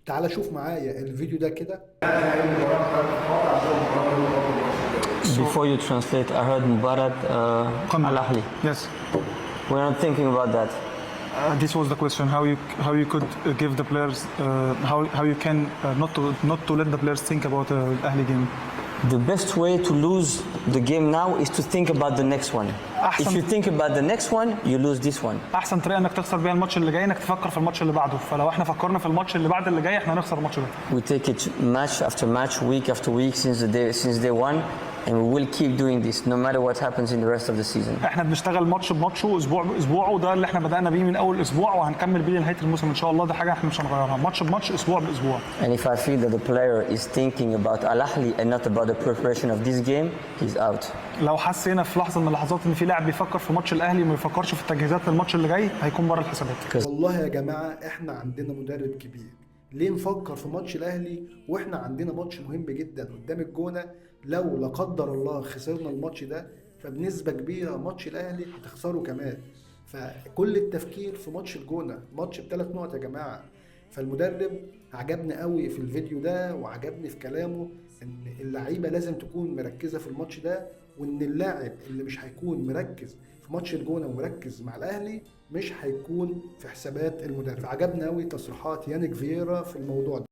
تعال شوف معايا الفيديو ده كده. Before you translate, I heard Mubarak Al Ahly. Yes. We're not thinking about that. This was the question: how you could give the players how you can not to let the players think about Ahli game. The best way to lose the game now is to think about the next one. If you think about the next one, you lose this one. احسن طريقه انك تخسر بيها الماتش اللي جاي انك تفكر في الماتش اللي بعده، فلو احنا فكرنا في الماتش اللي بعد اللي جاي احنا هنخسر الماتش ده. We take it match after match, week after week since day one, and we will keep doing this no matter what happens in the rest of the season. احنا بنشتغل ماتش بماتشه، اسبوع باسبوعه، وده اللي احنا بدأنا بيه من اول اسبوع وهنكمل بيه لنهايه الموسم ان شاء الله. ده حاجه احنا مش هنغيرها، ماتش بماتش، اسبوع باسبوع. And if I feel that the player is thinking about Al Ahly and not about the preparation of this game, he's out. لو حسينا في لحظه من اللحظات ان في لاعب بيفكر في ماتش الاهلي وما يفكرش في التجهيزات للماتش اللي جاي، هيكون بره الحسابات. والله يا جماعة احنا عندنا مدرب كبير، ليه نفكر في ماتش الاهلي واحنا عندنا ماتش مهم جدا قدام الجونة؟ لو لا قدر الله خسرنا الماتش ده فبنسبة كبيرة ماتش الاهلي هتخسره كمان. فكل التفكير في ماتش الجونة، ماتش ب3 نقط يا جماعة. فالمدرب عجبني قوي في الفيديو ده وعجبني في كلامه ان اللعيبة لازم تكون مركزة في الماتش ده، وان اللاعب اللي مش هيكون مركز في ماتش الجونة ومركز مع الاهلي مش هيكون في حسابات المدرب. عجبني قوي تصريحات يانيك فييرا في الموضوع ده.